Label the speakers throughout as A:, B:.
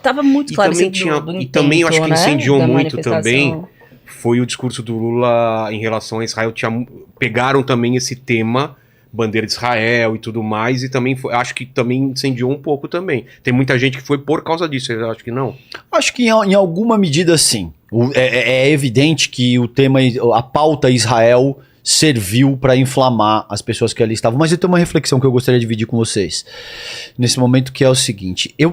A: tava muito claro
B: também
A: assim, do
B: e também eu acho que incendiou
A: da
B: muito
A: manifestação.
B: também foi o discurso do Lula em relação a Israel. Pegaram também esse tema, bandeira de Israel e tudo mais, e também acho que também incendiou um pouco também. Tem muita gente que foi por causa disso, eu acho que não.
C: Acho que em alguma medida sim. É evidente que a pauta Israel serviu para inflamar as pessoas que ali estavam. Mas eu tenho uma reflexão que eu gostaria de dividir com vocês nesse momento, que é o seguinte. Eu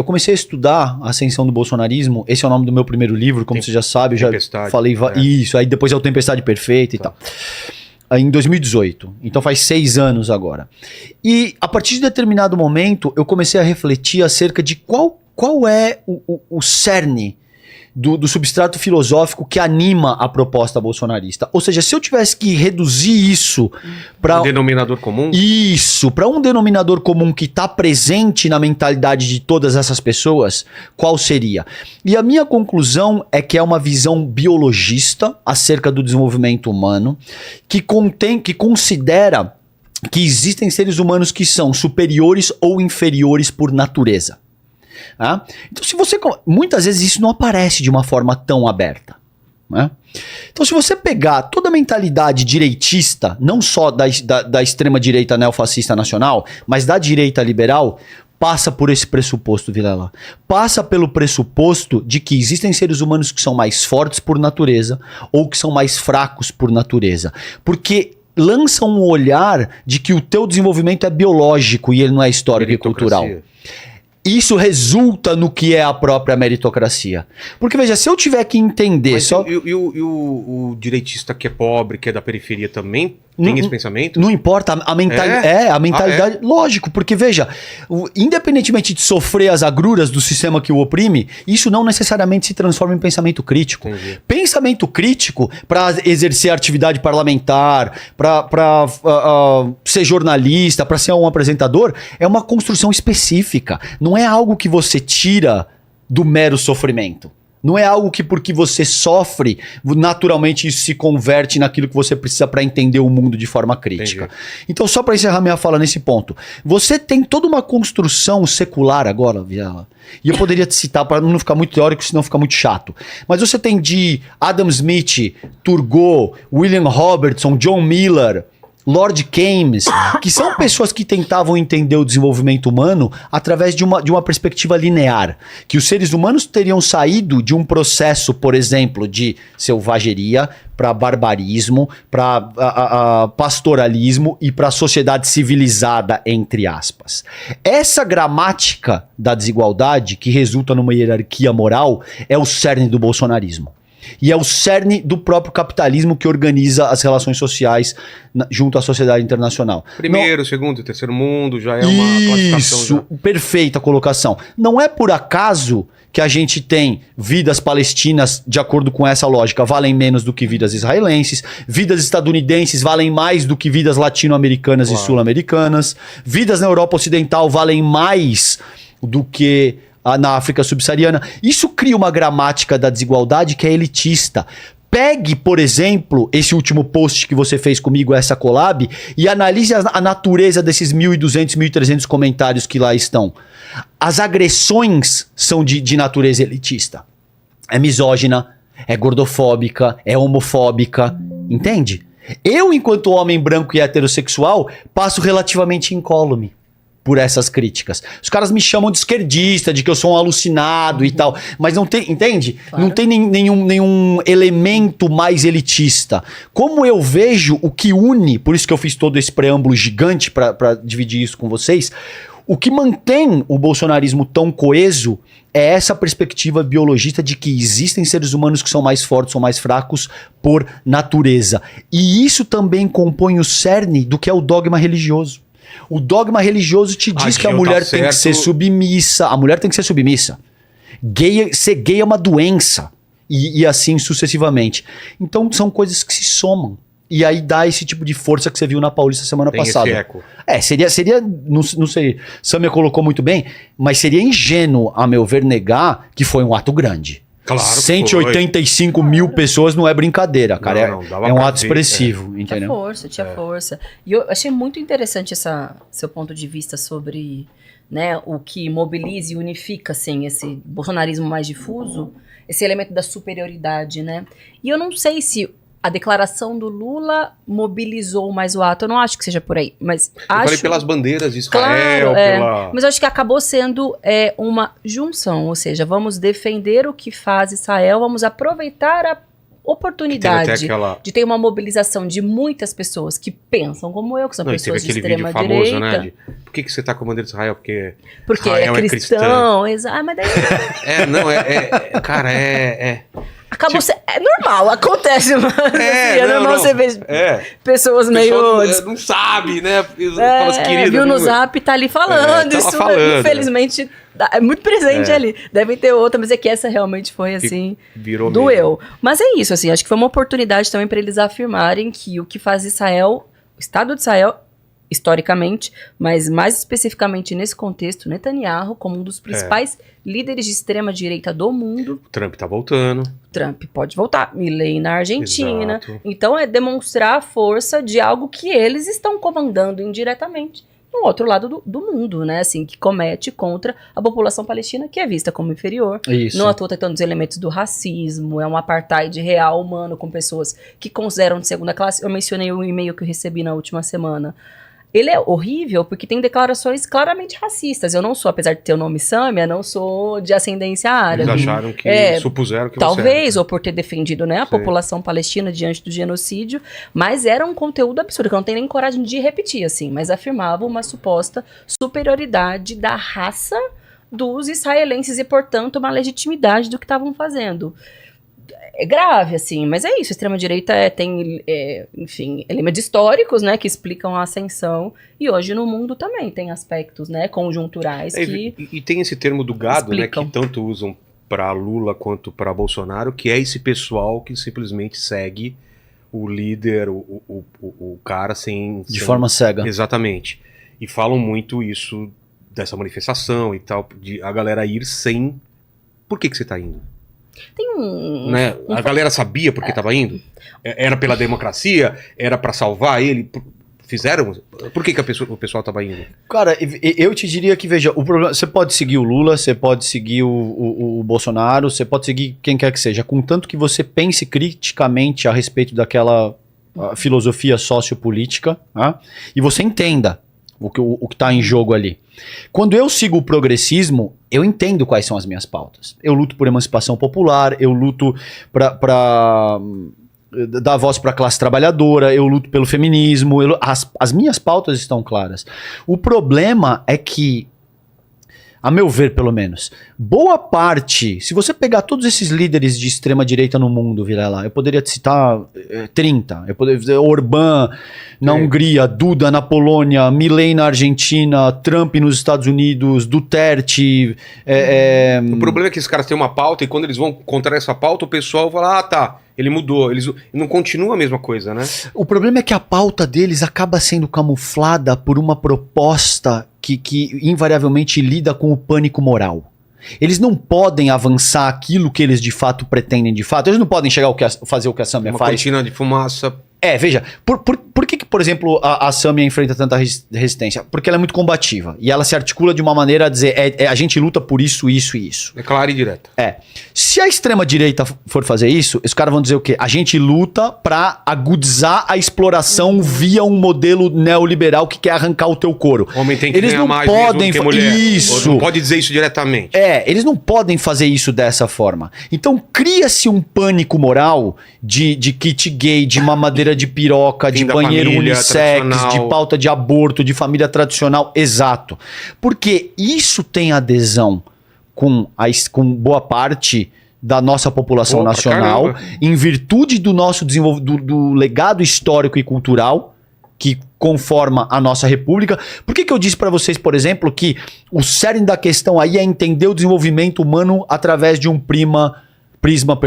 C: comecei a estudar a ascensão do bolsonarismo. Esse é o nome do meu primeiro livro, como você já sabe. Eu já falei isso, aí depois é o Tempestade Perfeita e tal. Em 2018. Então faz 6 anos agora. E a partir de determinado momento, eu comecei a refletir acerca de qual é o cerne do substrato filosófico que anima a proposta bolsonarista. Ou seja, se eu tivesse que reduzir isso para
B: um denominador comum?
C: Isso, para um denominador comum que está presente na mentalidade de todas essas pessoas, qual seria? E a minha conclusão é que é uma visão biologista acerca do desenvolvimento humano, que considera que existem seres humanos que são superiores ou inferiores por natureza. Então, muitas vezes isso não aparece de uma forma tão aberta. Né? Então, se você pegar toda a mentalidade direitista, não só da extrema-direita neofascista nacional, mas da direita liberal, passa por esse pressuposto, Vilela. Passa pelo pressuposto de que existem seres humanos que são mais fortes por natureza ou que são mais fracos por natureza. Porque lançam um olhar de que o teu desenvolvimento é biológico e ele não é histórico e cultural. Isso resulta no que é a própria meritocracia. Porque, veja, se eu tiver que entender...
B: Mas o direitista que é pobre, que é da periferia também, tem esse pensamento?
C: Não importa, a mentalidade... Lógico, porque, veja, independentemente de sofrer as agruras do sistema que o oprime, isso não necessariamente se transforma em pensamento crítico.
B: Entendi.
C: Pensamento crítico para exercer atividade parlamentar, para ser jornalista, para ser um apresentador, é uma construção específica. Não é algo que você tira do mero sofrimento. Não é algo que porque você sofre, naturalmente isso se converte naquilo que você precisa para entender o mundo de forma crítica. Entendi. Então, só para encerrar minha fala nesse ponto, você tem toda uma construção secular agora, Vilela, e eu poderia te citar para não ficar muito teórico, senão fica muito chato. Mas você tem de Adam Smith, Turgot, William Robertson, John Miller, Lord Keynes, que são pessoas que tentavam entender o desenvolvimento humano através de uma perspectiva linear, que os seres humanos teriam saído de um processo, por exemplo, de selvageria para barbarismo, para pastoralismo e para sociedade civilizada, entre aspas. Essa gramática da desigualdade, que resulta numa hierarquia moral, é o cerne do bolsonarismo. E é o cerne do próprio capitalismo que organiza as relações sociais junto à sociedade internacional.
B: Primeiro, segundo e terceiro mundo já é uma classificação.
C: Isso, perfeita colocação. Não é por acaso que a gente tem vidas palestinas, de acordo com essa lógica, valem menos do que vidas israelenses, vidas estadunidenses valem mais do que vidas latino-americanas e sul-americanas, vidas na Europa Ocidental valem mais do que na África subsaariana. Isso cria uma gramática da desigualdade que é elitista. Pegue, por exemplo, esse último post que você fez comigo, essa collab, e analise a natureza desses 1.200, 1.300 comentários que lá estão. As agressões são de natureza elitista. É misógina, é gordofóbica, é homofóbica, entende? Eu, enquanto homem branco e heterossexual, passo relativamente incólume por essas críticas. Os caras me chamam de esquerdista, de que eu sou um alucinado e tal, mas não tem, entende? Claro. Não tem nenhum elemento mais elitista. Como eu vejo o que une, por isso que eu fiz todo esse preâmbulo gigante para dividir isso com vocês, o que mantém o bolsonarismo tão coeso é essa perspectiva biologista de que existem seres humanos que são mais fortes ou mais fracos por natureza. E isso também compõe o cerne do que é o dogma religioso. O dogma religioso te diz que a mulher tem que ser submissa. A mulher tem que ser submissa. Ser gay é uma doença. E assim sucessivamente. Então são coisas que se somam. E aí dá esse tipo de força que você viu na Paulista semana passada.
B: Esse eco.
C: Seria não sei, Samia colocou muito bem, mas seria ingênuo, a meu ver, negar que foi um ato grande.
B: Claro,
C: 185 mil pessoas não é brincadeira, cara. É um ato expressivo, entendeu?
A: Tinha força. E eu achei muito interessante seu ponto de vista sobre né, o que mobiliza e unifica, assim, esse bolsonarismo mais difuso, esse elemento da superioridade, né? E eu não sei se a declaração do Lula mobilizou mais o ato, eu não acho que seja por aí, mas
B: Eu falei pelas bandeiras de Israel,
A: claro, mas eu acho que acabou sendo uma junção, ou seja, vamos defender o que faz Israel, vamos aproveitar a oportunidade de ter uma mobilização de muitas pessoas que pensam como eu, que são pessoas de extrema direita. Famoso, né,
B: por que você tá com a bandeira de Israel? Porque
A: Israel é cristão. Mas daí...
B: Cara,
A: Acabou tipo... É normal, acontece, mano. É normal você ver pessoas meio...
B: Não sabe, né?
A: Viu no Zap, tá ali falando. Isso, falando, infelizmente, é muito presente ali. Devem ter outra, mas é que essa realmente foi assim, doeu. Mas é isso, assim, acho que foi uma oportunidade também para eles afirmarem que o que faz Israel, o Estado de Israel, historicamente, mas mais especificamente nesse contexto, Netanyahu, como um dos principais líderes de extrema-direita do mundo.
B: O Trump tá voltando.
A: Trump pode voltar. Milei na Argentina. Exato. Então é demonstrar a força de algo que eles estão comandando indiretamente no outro lado do mundo, né? Assim, que comete contra a população palestina, que é vista como inferior.
C: Isso.
A: Não à toa tem os elementos do racismo, é um apartheid real humano com pessoas que consideram de segunda classe. Eu mencionei um e-mail que eu recebi na última semana. Ele é horrível porque tem declarações claramente racistas. Eu não sou, apesar de ter o nome Sâmia, não sou de ascendência árabe.
B: Eles acharam que, supuseram que
A: talvez,
B: você
A: ou por ter defendido, né, a população palestina diante do genocídio, mas era um conteúdo absurdo, que eu não tenho nem coragem de repetir, assim, mas afirmava uma suposta superioridade da raça dos israelenses e, portanto, uma legitimidade do que estavam fazendo. É grave, assim, mas é isso, a extrema-direita tem, enfim, elementos históricos, né, que explicam a ascensão, e hoje no mundo também tem aspectos, né, conjunturais que
B: e tem esse termo do gado,
A: explicam.
B: né, que tanto usam para Lula quanto para Bolsonaro, que é esse pessoal que simplesmente segue o líder, o cara
C: de forma cega.
B: Exatamente. E falam muito isso, dessa manifestação e tal, de a galera ir sem... Por que você tá indo?
A: Tem
B: né? A galera sabia por que estava indo? Era pela democracia? Era para salvar ele? Fizeram? Por que o pessoal estava indo?
C: Cara, eu te diria que, veja, o problema, você pode seguir o Lula, você pode seguir o Bolsonaro, você pode seguir quem quer que seja, contanto que você pense criticamente a respeito daquela filosofia sociopolítica, né? E você entenda o que está em jogo ali. Quando eu sigo o progressismo, eu entendo quais são as minhas pautas. Eu luto por emancipação popular, eu luto para dar voz para a classe trabalhadora, eu luto pelo feminismo, as minhas pautas estão claras. O problema é que, a meu ver pelo menos, boa parte, se você pegar todos esses líderes de extrema direita no mundo, Vilela, eu poderia te citar 30, eu poderia dizer Orbán na Hungria, Duda na Polônia, Milei na Argentina, Trump nos Estados Unidos, Duterte.
B: O problema é que esses caras têm uma pauta e quando eles vão contra essa pauta, o pessoal fala, tá, ele mudou, não continua a mesma coisa, né?
C: O problema é que a pauta deles acaba sendo camuflada por uma proposta que invariavelmente lida com o pânico moral. Eles não podem avançar aquilo que eles de fato pretendem de fato. Eles não podem chegar fazer o que a Sâmia faz.
B: Uma cortina de fumaça.
C: Veja, por que, por exemplo, a Sâmia enfrenta tanta resistência? Porque ela é muito combativa. E ela se articula de uma maneira a dizer, a gente luta por isso, isso e isso.
B: É clara e direta.
C: Se a extrema-direita for fazer isso, os caras vão dizer o quê? A gente luta pra agudizar a exploração via um modelo neoliberal que quer arrancar o teu couro.
B: Homem tem que
C: eles
B: ganhar
C: não
B: mais
C: podem
B: mesmo do que mulher.
C: Isso.
B: Não pode dizer isso diretamente.
C: Eles não podem fazer isso dessa forma. Então cria-se um pânico moral de kit gay, de mamadeira de piroca, de banheiro unissex, de pauta de aborto, de família tradicional. Exato. Porque isso tem adesão com boa parte da nossa população nacional, em virtude do nosso do legado histórico e cultural que conforma a nossa república. Por que eu disse para vocês, por exemplo, que o cerne da questão aí é entender o desenvolvimento humano através de um prisma,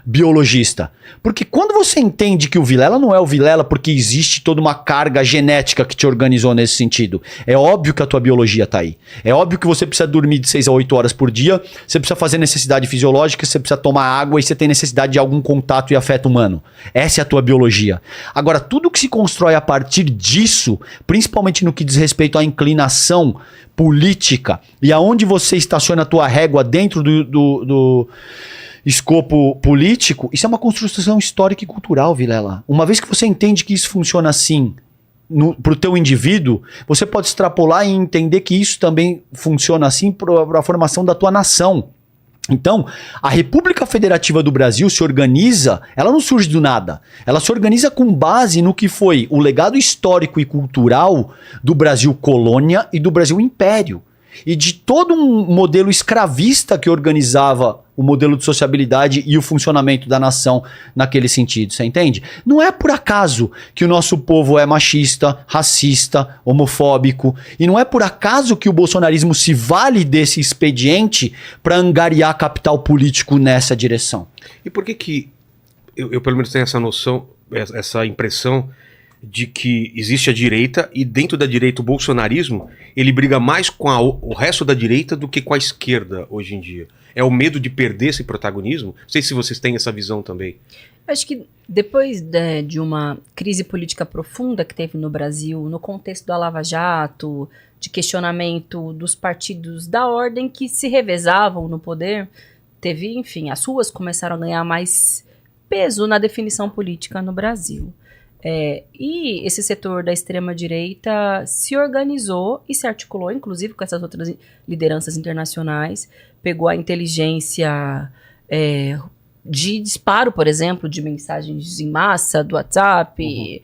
C: biologista. Porque quando você entende que o Vilela não é o Vilela porque existe toda uma carga genética que te organizou nesse sentido, é óbvio que a tua biologia tá aí. É óbvio que você precisa dormir de 6 a 8 horas por dia, você precisa fazer necessidade fisiológica, você precisa tomar água e você tem necessidade de algum contato e afeto humano. Essa é a tua biologia. Agora, tudo que se constrói a partir disso, principalmente no que diz respeito à inclinação política e aonde você estaciona a tua régua dentro do escopo político, isso é uma construção histórica e cultural, Vilela. Uma vez que você entende que isso funciona assim pro teu indivíduo, você pode extrapolar e entender que isso também funciona assim para a formação da tua nação. Então, a República Federativa do Brasil se organiza, ela não surge do nada. Ela se organiza com base no que foi o legado histórico e cultural do Brasil colônia e do Brasil império. E de todo um modelo escravista que organizava o modelo de sociabilidade e o funcionamento da nação naquele sentido, você entende? Não é por acaso que o nosso povo é machista, racista, homofóbico, e não é por acaso que o bolsonarismo se vale desse expediente para angariar capital político nessa direção.
B: E por que eu pelo menos tenho essa noção, essa impressão de que existe a direita e dentro da direita o bolsonarismo, ele briga mais com o resto da direita do que com a esquerda hoje em dia? É o medo de perder esse protagonismo? Não sei se vocês têm essa visão também.
A: Acho que depois de uma crise política profunda que teve no Brasil, no contexto da Lava Jato, de questionamento dos partidos da ordem que se revezavam no poder, teve, enfim, as ruas começaram a ganhar mais peso na definição política no Brasil. E esse setor da extrema-direita se organizou e se articulou, inclusive com essas outras lideranças internacionais, pegou a inteligência de disparo, por exemplo, de mensagens em massa, do WhatsApp,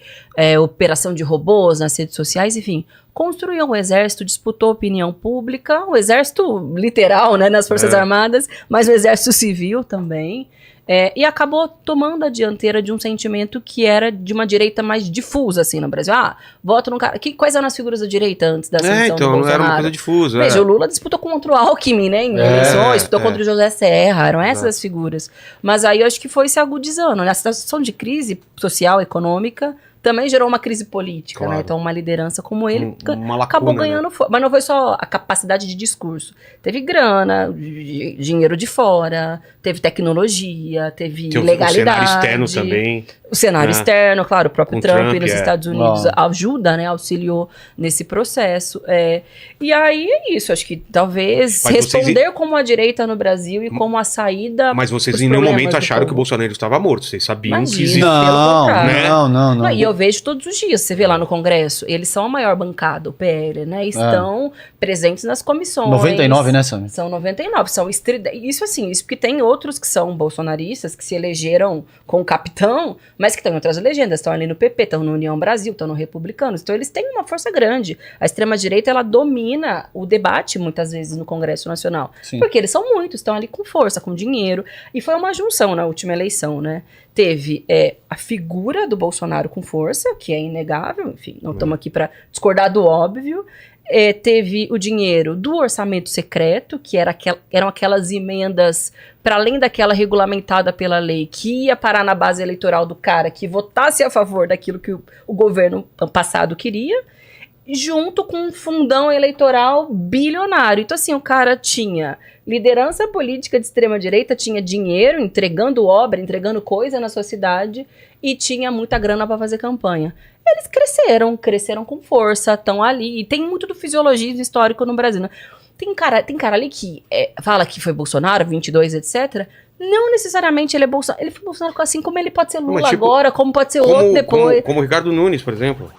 A: operação de robôs nas redes sociais, enfim, construiu um exército, disputou opinião pública, o exército literal, né, nas Forças Armadas, mas o exército civil também. E acabou tomando a dianteira de um sentimento que era de uma direita mais difusa, assim, no Brasil. Voto num cara... Quais eram as figuras da direita antes da ascensão do Bolsonaro?
B: Era uma coisa difusa.
A: Veja, o Lula disputou contra o Alckmin, né, em eleições, disputou contra o José Serra, eram essas as figuras. Mas aí eu acho que foi se agudizando, né? A situação de crise social, econômica, também gerou uma crise política, claro, né? Então uma liderança como ele acabou ganhando, né? Mas não foi só a capacidade de discurso. Teve grana, dinheiro de fora, teve tecnologia, teve legalidade. O cenário externo também. O cenário externo, claro, o próprio Trump nos Estados Unidos ajuda, né? Auxiliou nesse processo. E aí é isso, acho que talvez responder como a direita no Brasil e como a saída.
B: Mas vocês em nenhum momento acharam que o Bolsonaro estava morto, vocês sabiam que existia.
C: Não.
A: E eu vejo todos os dias, você vê lá no Congresso, eles são a maior bancada, o PL, né? Estão presentes nas comissões.
C: 99, né, Sam?
A: São 99, são isso assim, isso porque tem outros que são bolsonaristas, que se elegeram com o capitão, mas que estão em outras legendas, estão ali no PP, estão no União Brasil, estão no Republicanos, então eles têm uma força grande. A extrema-direita, ela domina o debate, muitas vezes, no Congresso Nacional. Sim. Porque eles são muitos, estão ali com força, com dinheiro, e foi uma junção na última eleição, né? Teve a figura do Bolsonaro com força, que é inegável, enfim, não estamos aqui para discordar do óbvio. Teve o dinheiro do orçamento secreto, que eram aquelas emendas, para além daquela regulamentada pela lei, que ia parar na base eleitoral do cara que votasse a favor daquilo que o governo passado queria, junto com um fundão eleitoral bilionário. Então, assim, o cara tinha liderança política de extrema-direita, tinha dinheiro, entregando obra, entregando coisa na sua cidade, e tinha muita grana para fazer campanha. Eles cresceram com força, estão ali, e tem muito do fisiologismo histórico no Brasil, né? Tem cara ali que fala que foi Bolsonaro, 22, etc., não necessariamente ele é Bolsonaro. Ele foi Bolsonaro assim como ele pode ser Lula agora, como pode ser outro depois.
B: Como o Ricardo Nunes, por exemplo.